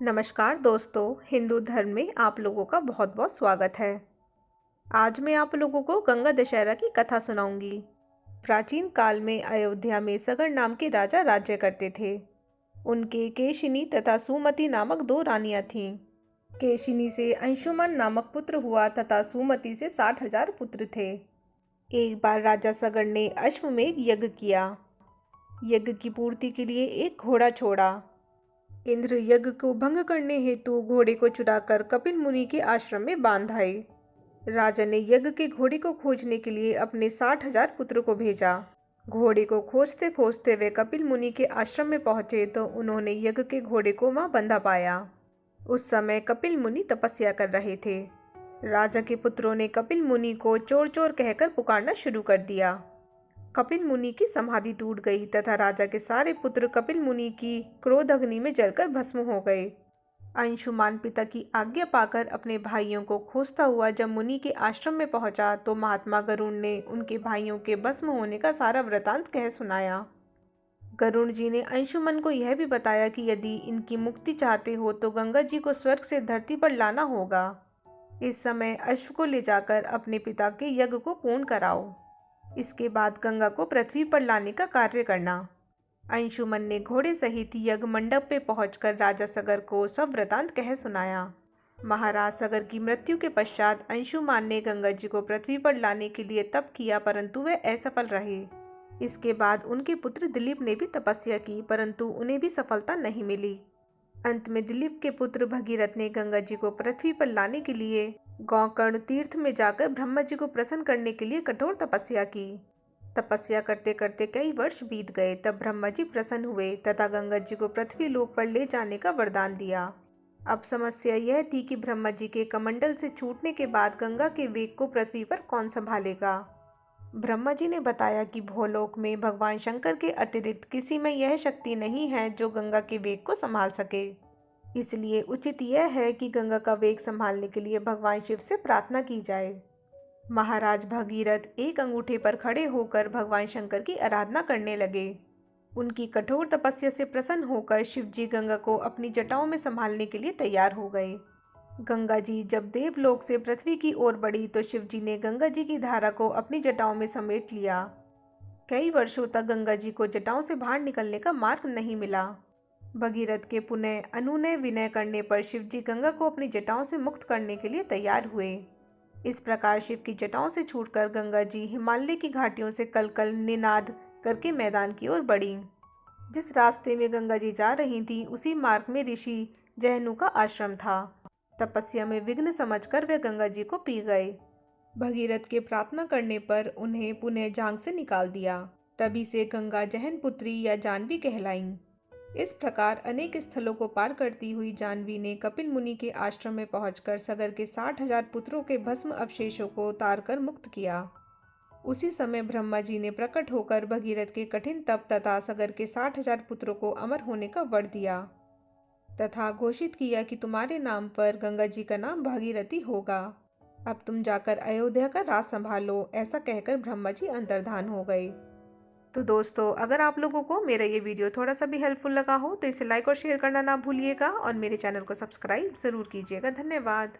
नमस्कार दोस्तों, हिंदू धर्म में आप लोगों का बहुत बहुत स्वागत है। आज मैं आप लोगों को गंगा दशहरा की कथा सुनाऊंगी। प्राचीन काल में अयोध्या में सगर नाम के राजा राज्य करते थे। उनके केशिनी तथा सुमति नामक दो रानियां थीं। केशिनी से अंशुमन नामक पुत्र हुआ तथा सुमति से 60,000 पुत्र थे। एक बार राजा सगर ने अश्वमेध यज्ञ किया। यज्ञ की पूर्ति के लिए एक घोड़ा छोड़ा। इंद्र यज्ञ को भंग करने हेतु घोड़े को चुराकर कपिल मुनि के आश्रम में बांध आए। राजा ने यज्ञ के घोड़े को खोजने के लिए अपने 60,000 पुत्र को भेजा। घोड़े को खोजते खोजते वे कपिल मुनि के आश्रम में पहुंचे तो उन्होंने यज्ञ के घोड़े को वहां बंधा पाया। उस समय कपिल मुनि तपस्या कर रहे थे। राजा के पुत्रों ने कपिल मुनि को चोर चोर कहकर पुकारना शुरू कर दिया। कपिल मुनि की समाधि टूट गई तथा राजा के सारे पुत्र कपिल मुनि की क्रोध अग्नि में जलकर भस्म हो गए। अंशुमान पिता की आज्ञा पाकर अपने भाइयों को खोजता हुआ जब मुनि के आश्रम में पहुंचा तो महात्मा गरुड़ ने उनके भाइयों के भस्म होने का सारा वृतांत कह सुनाया। गरुड़ जी ने अंशुमन को यह भी बताया कि यदि इनकी मुक्ति चाहते हो तो गंगा जी को स्वर्ग से धरती पर लाना होगा। इस समय अश्व को ले जाकर अपने पिता के यज्ञ को पूर्ण कराओ। इसके बाद गंगा को पृथ्वी पर लाने का कार्य करना। अंशुमन ने घोड़े सहित यज्ञ मंडप पे पहुंचकर राजा सगर को सब वृतांत कह सुनाया। महाराज सगर की मृत्यु के पश्चात अंशुमान ने गंगा जी को पृथ्वी पर लाने के लिए तप किया परंतु वे असफल रहे। इसके बाद उनके पुत्र दिलीप ने भी तपस्या की परंतु उन्हें भी सफलता नहीं मिली। अंत में दिलीप के पुत्र भगीरथ ने गंगा जी को पृथ्वी पर लाने के लिए गोकर्ण तीर्थ में जाकर ब्रह्मा जी को प्रसन्न करने के लिए कठोर तपस्या की। तपस्या करते करते कई वर्ष बीत गए तब ब्रह्मा जी प्रसन्न हुए तथा गंगा जी को पृथ्वी लोक पर ले जाने का वरदान दिया। अब समस्या यह थी कि ब्रह्मा जी के कमंडल से छूटने के बाद गंगा के वेग को पृथ्वी पर कौन संभालेगा। ब्रह्मा जी ने बताया कि भूलोक में भगवान शंकर के अतिरिक्त किसी में यह शक्ति नहीं है जो गंगा के वेग को संभाल सके। इसलिए उचित यह है कि गंगा का वेग संभालने के लिए भगवान शिव से प्रार्थना की जाए। महाराज भगीरथ एक अंगूठे पर खड़े होकर भगवान शंकर की आराधना करने लगे। उनकी कठोर तपस्या से प्रसन्न होकर शिव जी गंगा को अपनी जटाओं में संभालने के लिए तैयार हो गए। गंगा जी जब देवलोक से पृथ्वी की ओर बढ़ी तो शिव जी ने गंगा जी की धारा को अपनी जटाओं में समेट लिया। कई वर्षों तक गंगा जी को जटाओं से बाहर निकलने का मार्ग नहीं मिला। भगीरथ के पुनः अनुनय विनय करने पर शिव जी गंगा को अपनी जटाओं से मुक्त करने के लिए तैयार हुए। इस प्रकार शिव की जटाओं से छूटकर गंगा जी हिमालय की घाटियों से कलकल निनाद करके मैदान की ओर बढ़ी। जिस रास्ते में गंगा जी जा रही थी उसी मार्ग में ऋषि जहनु का आश्रम था। तपस्या में विघ्न समझकर वे गंगा जी को पी गए। भगीरथ के प्रार्थना करने पर उन्हें पुनः जांग से निकाल दिया। तभी से गंगा जहन पुत्री या जानवी कहलाईं। इस प्रकार अनेक स्थलों को पार करती हुई जानवी ने कपिल मुनि के आश्रम में पहुंचकर सगर के 60,000 पुत्रों के भस्म अवशेषों को उतारकर मुक्त किया। उसी समय ब्रह्मा जी ने प्रकट होकर भगीरथ के कठिन तप तथा सगर के 60,000 पुत्रों को अमर होने का वर दिया तथा घोषित किया कि तुम्हारे नाम पर गंगा जी का नाम भागीरथी होगा। अब तुम जाकर अयोध्या का राज संभालो। ऐसा कहकर ब्रह्मा जी अंतर्धान हो गए। तो दोस्तों, अगर आप लोगों को मेरा ये वीडियो थोड़ा सा भी हेल्पफुल लगा हो तो इसे लाइक और शेयर करना ना भूलिएगा और मेरे चैनल को सब्सक्राइब ज़रूर कीजिएगा। धन्यवाद।